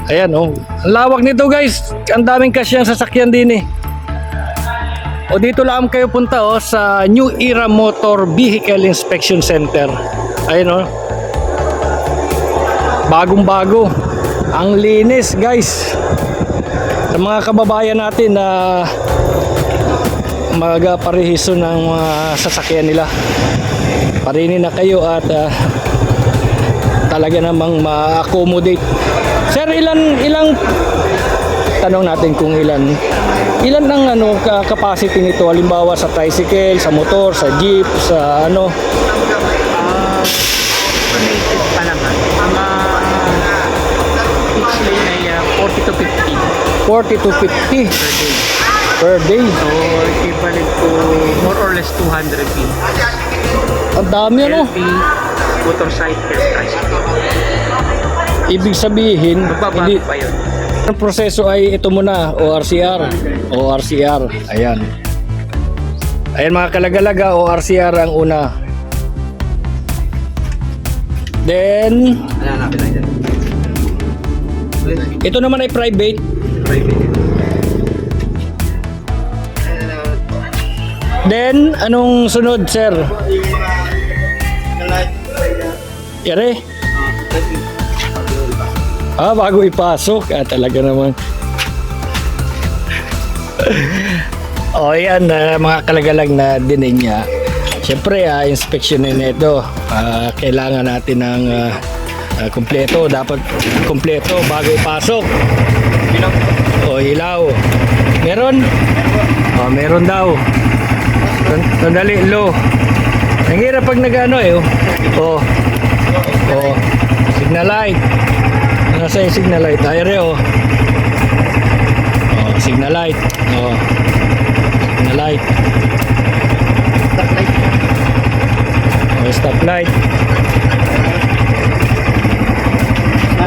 Ayan oh. Ang lawak nito guys. Ang daming kasyang sasakyan din eh. O dito lang kayo punta oh sa New Era Motor Vehicle Inspection Center. Ayan oh. Bagong-bago. Ang linis guys. Sa mga kababayan natin na magaparehiso ng sasakyan nila. Parinin na kayo at talaga namang ma-accommodate. Sir, ilang tanong natin kung ilan ang capacity nito, halimbawa sa tricycle, sa motor, sa jeep, sa ano? Estimated pa naman. Mga each lane ay 40 to 50 40 to 50 per day. per day. So, equivalent to more or less 200 feet. Ang dami ano? LP, motorcycle, tricycle. Ibig sabihin, Magbabago pa yun. ang proseso ay ito muna, ORCR. Ayan. Ayan mga kalagalaga, ORCR ang una. Then, ito naman ay private. Then, anong sunod, sir? Yari? Bago ipasok. Talaga naman. Yan, mga kalagalag na dinin niya. Siyempre, inspeksyonin ito. Kailangan natin ng kumpleto. Dapat kumpleto bago ipasok. Ilaw. Meron? Meron daw. Sandali, low. Ang hirap pag nag-ano eh. Signal light. Nasa yung signal light? Ayre signal light. Signal light. Stop light.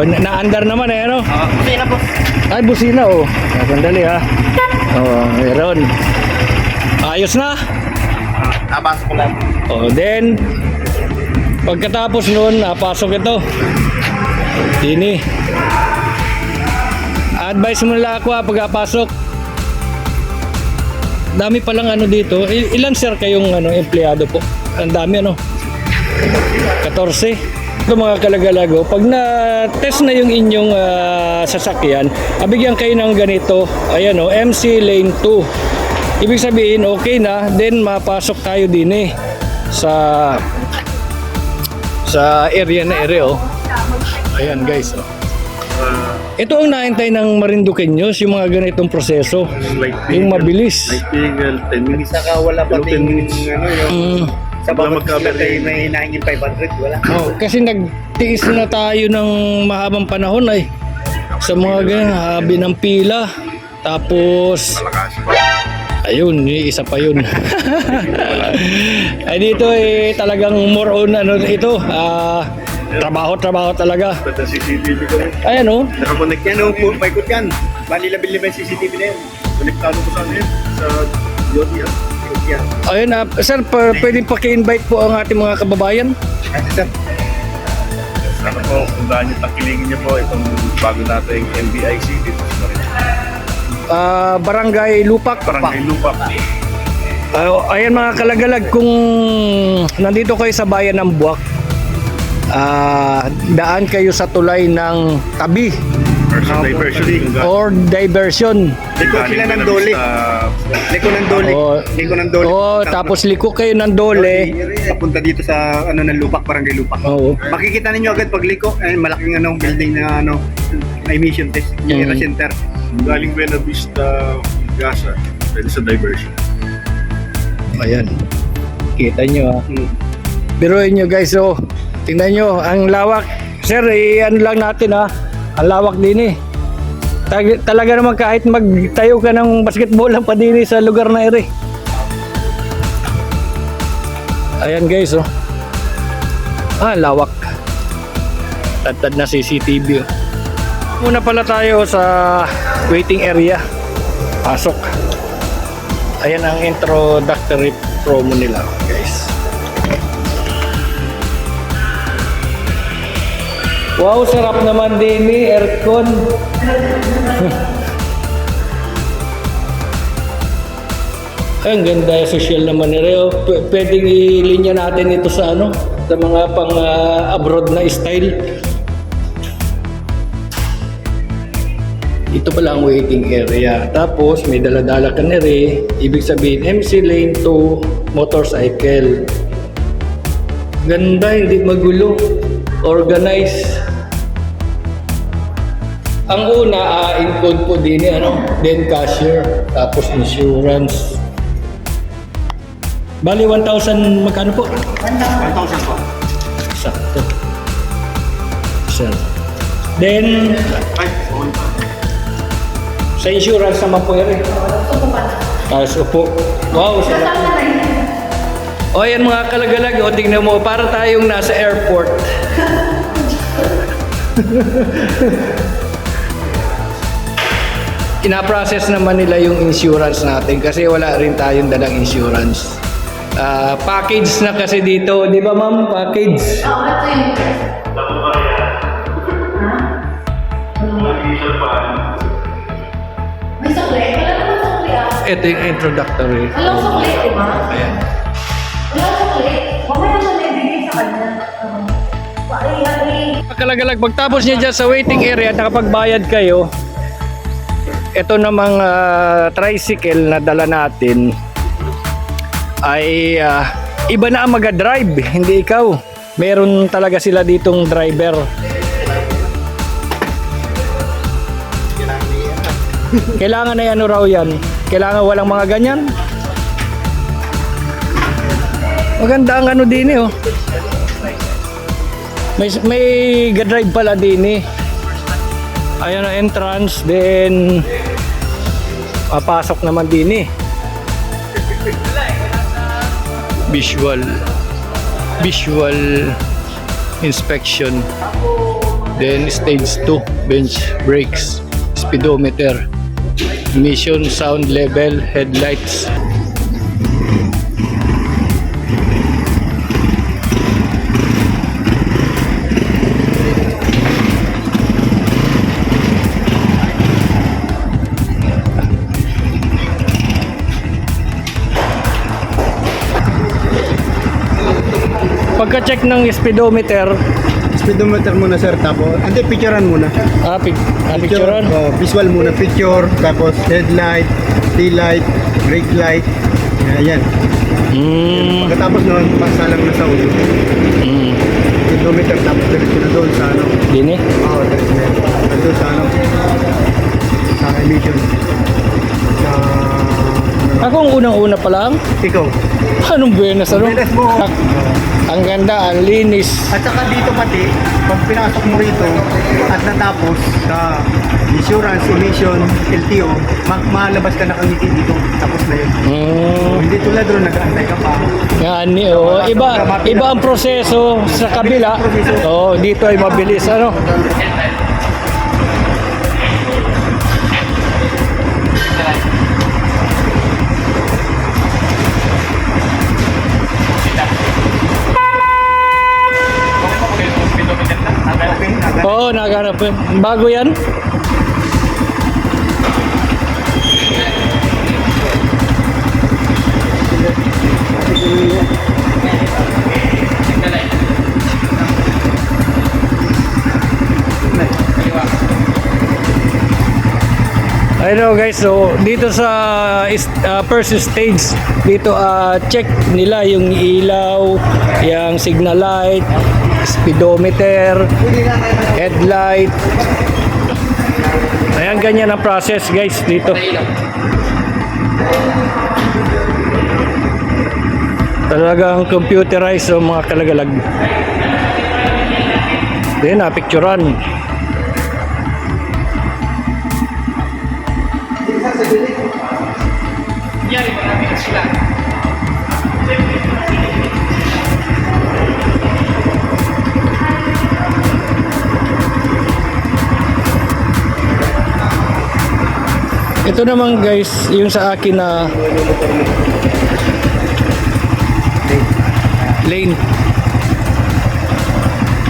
Na-under naman eh, ano? Busina po. Ay, busina sandali ha. Meron. Ayos na. Abas ko lang. Then pagkatapos nun, napasok ito. Dini. Advice mo nila ako pagkapasok. Dami palang ano dito. Ilan sir kayong empleyado po? Ang dami 14. Ito mga kalagalago, pag na-test na yung inyong sasakyan, bigyan kayo ng ganito. Ayan MC Lane 2. Ibig sabihin okay na, then mapasok tayo din sa area na area Ayan guys ito ang naantay ng Marinduqueños, yung mga ganitong proseso, yung mabilis. Tigil 10 minutes. Saka wala pa 10 minutes. Sa bawat magkabili may hinahin yung 500, wala. Kasi nagtiis na tayo ng mahabang panahon sa mga ganyan, habi ng pila. Tapos ayun, isa pa yun. Ay dito talagang more on ito, trabaho talaga. Basta CCTV ko. Ayan Nakakonect yan paikot yan. Bali labil yung CCTV na yan. Konektado ko sa yan. Sa DOT yan. Ayun sir, pwedeng paki-invite po ang ating mga kababayan. Sir. Sana po, kung daan nyo, takilingin nyo po itong bago nating NBIC dito sa Marinduque. Barangay Lupak. Barangay Lupak. Ayan mga kalagalag, kung nandito kayo sa bayan ng Buwak, daan kayo sa tulay ng tabi or diversion. Liko sila ng Dole. Liko ng Dole. Tapos liko kayo ng Dole. Papunta dito sa ng Lupak, Barangay Lupak. Makikita ninyo agad pag liko, malaking building na emission test, Era Center. Galing Buena Vista, Gasa, pwede sa diversion. Ayan. Kita nyo Biruin nyo guys, tingnan nyo ang lawak. Sir, lang natin ang lawak din talaga naman kahit magtayo ka ng basketball lang pa din sa lugar na ere. Ayan guys lawak. Tad na CCTV Muna pala tayo sa waiting area. Pasok. Ayan ang introductory promo nila guys. Wow, sarap naman din ni aircon. Ay, ang ganda, social naman ni Reo. Pwedeng ilinya natin ito sa ano, sa mga pang abroad na style. Ito pala ang waiting area. Tapos may daladala ka na rin. Ibig sabihin MC lane to motorcycle. Ganda, hindi magulo. Organize. Ang una, include po din then cashier, tapos insurance. Bali 1,000 magkano po? 1,000 po. Sakto. Sir. Then, Ay, okay pa. sa insurance naman po yan. Tapos upo. Wow, sarap. O yan mga kalagalag, o tingnan mo, para tayong nasa airport. Ina-process naman nila yung insurance natin kasi wala rin tayong dalang insurance. Package na kasi dito, di ba ma'am? Package. Oo, ito yun. May sukli? Wala naman sukli ah. Ito yung introductory. Walang sukli, di ba? Ayan. Walang sukli. Mamaya na naibigay sa kanya. Kalagalag, pagtapos niya dyan sa waiting area, nakapagbayad kayo, ito namang tricycle na dala natin ay iba na ang mag-drive, hindi ikaw. Meron talaga sila ditong driver. Kailangan na ano raw yan? Kailangan walang mga ganyan? Maganda ang ano din oh. May drive pala din eh. Ayan ang entrance, then papasok naman din eh. Visual inspection. Then stage 2, bench brakes, speedometer, emission, sound level, headlights. Pagka-check ng speedometer, Speedometer muna sir, tapos picturean muna. picturean. Visual muna, picture, tapos headlight, tail light, brake light. Ayan. Pagkatapos nun, pasalang na sa ulo. Speedometer, tapos diretso na doon sa ano. Dini? Oo, diretso na. Doon sa ano. Sa emission. Sa... Ako ang unang-una pa lang. Ikaw. Anong buenas ano? Buenas mo. Ang ganda, ang linis. At saka dito pati, pag pinasok mo rito at natapos sa insurance, emission, LTO, malabas ka nakangiti dito. Tapos na yun. Hindi tulad ron, nag-aantay ka pa. Yan, iba ang proseso sa kabila. Dito ay mabilis ano. Oo, naghanap po. Bago yan? Ayun guys, so dito sa first stage, dito check nila yung ilaw, yung signal light, speedometer, headlight. Ayan, ganyan ang process guys dito. Talagang computerized o mga kalagalag. Then picturean. Ito naman guys, yung sa akin na lane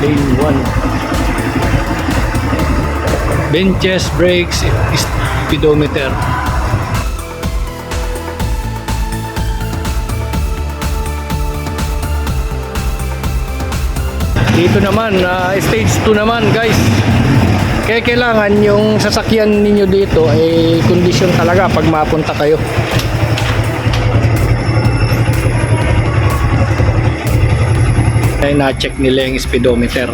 1. benches, brakes, speedometer. Dito naman, stage 2 naman guys. Kaya kailangan yung sasakyan ninyo dito ay kondisyon talaga pag mapunta kayo. Ay na-check nila yung speedometer.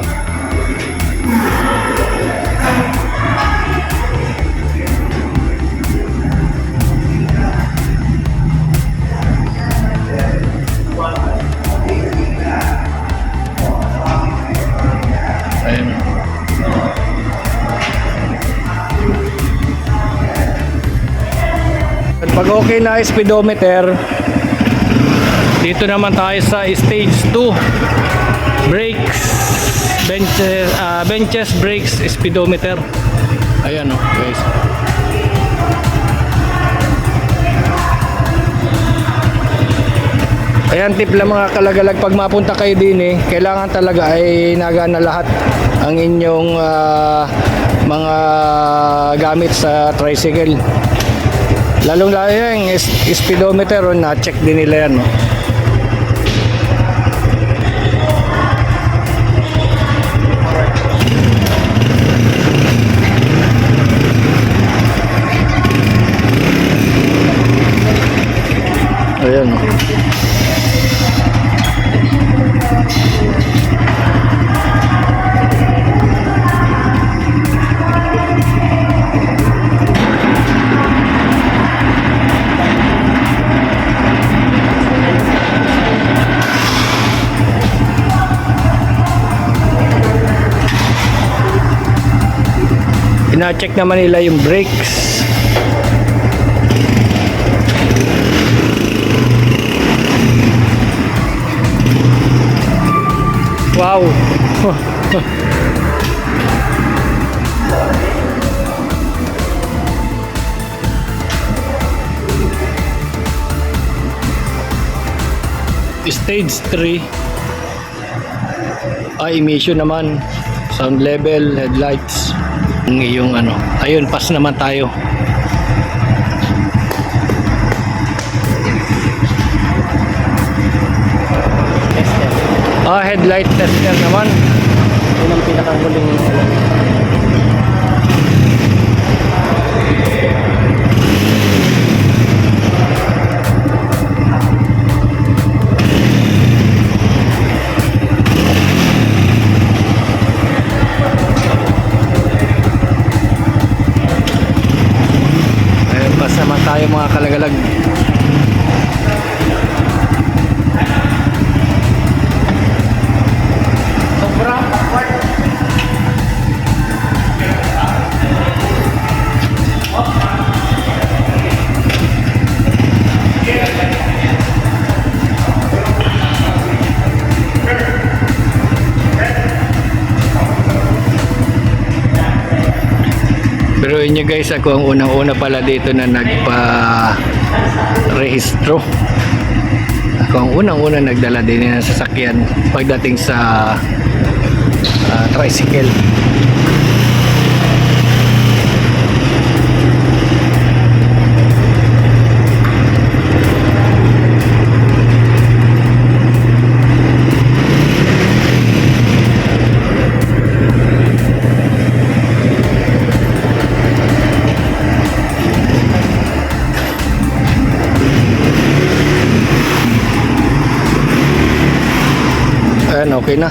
Ayan. At pag okay na speedometer, dito naman tayo sa stage 2. Brakes, benches, brakes, speedometer. Ayan guys. Ayan, tip lang mga kalagalag, pag mapunta kayo din kailangan talaga ay nagana lahat ang inyong mga gamit sa tricycle. Lalong lalo yung speedometer, na-check din nila yan. Ayan. Ina-check naman nila yung brakes. Wow. Stage 3. Emission naman. Sound level, headlights. Ang iyong ayun, pass naman tayo. Headlight tester naman. Yun ang pinakahuling pass naman tayo mga kalagalag. Pero inyo guys, ako ang unang-una pala dito na nagpa-rehistro. Ako ang unang-una nagdala din ng sasakyan pagdating sa tricycle. Ayan, okay na.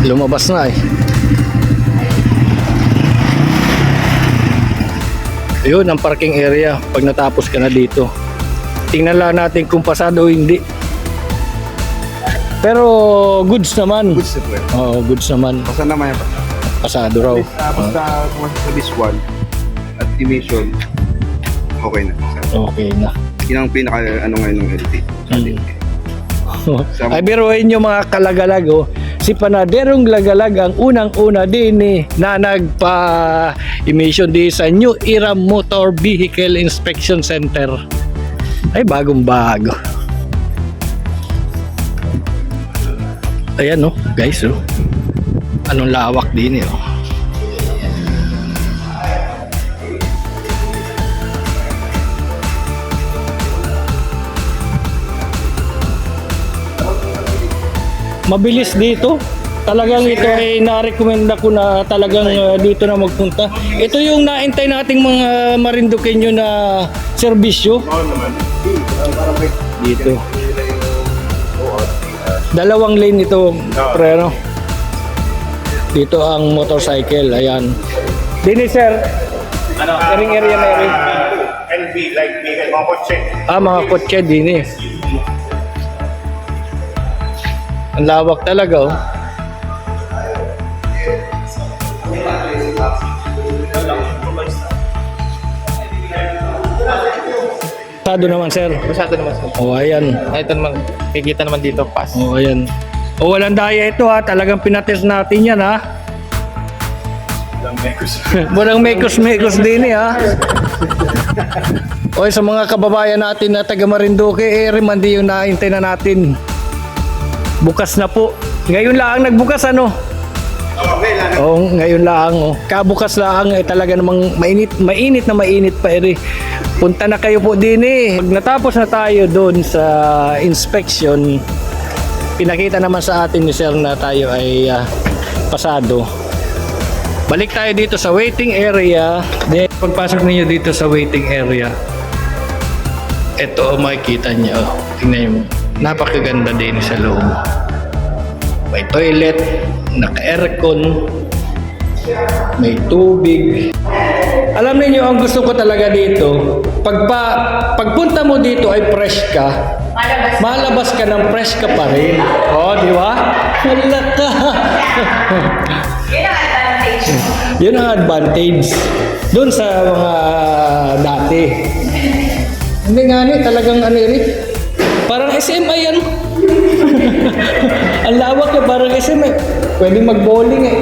Lumabas na Yun ang parking area pag natapos ka na dito. Tingnan lang natin kung pasado o hindi. Pero goods naman. Goods na po. Oo, goods naman. Basta naman yan. Pasado raw. Basta pumasok sa this one at emission, okay na. Okay na. Yun ang pinaka ngayon ng LT. Ay, biruin nyo mga kalagalag, si Panaderong Lagalag ang unang-una din na nagpa-emission di sa New Era Motor Vehicle Inspection Center. Ay, bagong-bago. Ayan guys, anong lawak din mabilis dito. Talagang ito ay na-recommend ko na talagang dito na magpunta. Ito yung naintay nating mga Marinduqueño na serbisyo. Oo naman. Dito. Dalawang lane ito, pre, no? Dito ang motorcycle, ayan. Dini, sir. Sharing area na rin. LB, like vehicle, mga kotse. Mga kotse din eh. Ang lawak talaga, oh. Pasado naman, sir. Masyado naman sir. Oh, ayan. Ito naman, kikita naman dito, pass. Oh, ayan. Oh, walang daya ito, ha. Talagang pinatest natin yan, ha. Walang mekos-mekos din, eh, ha. Oy, sa mga kababayan natin na taga Marinduque, remandi yung naintay na natin. Bukas na po. Ngayon lang nagbukas, ano? Oo, ngayon lang. Oh. Kabukas lang, talaga namang mainit pa, eri. Punta na kayo po din, eh. Pag natapos na tayo doon sa inspection, pinakita naman sa atin ni sir na tayo ay pasado. Balik tayo dito sa waiting area. Then, pagpasok niyo dito sa waiting area, ito, makikita niyo. Tingnan niyo. Napakaganda din sa loob. May toilet, naka-aircon, may tubig. Alam niyo, ang gusto ko talaga dito, pagpunta mo dito ay fresh ka. Malabas ka ng fresh ka pa rin. Oh, di ba? Wala ka. Yun ang advantage. Doon sa mga dati. Hindi nga ni, talagang ano rin. Parang SMA yan. Ang lawak na parang SMA. Pwede mag-bowling eh.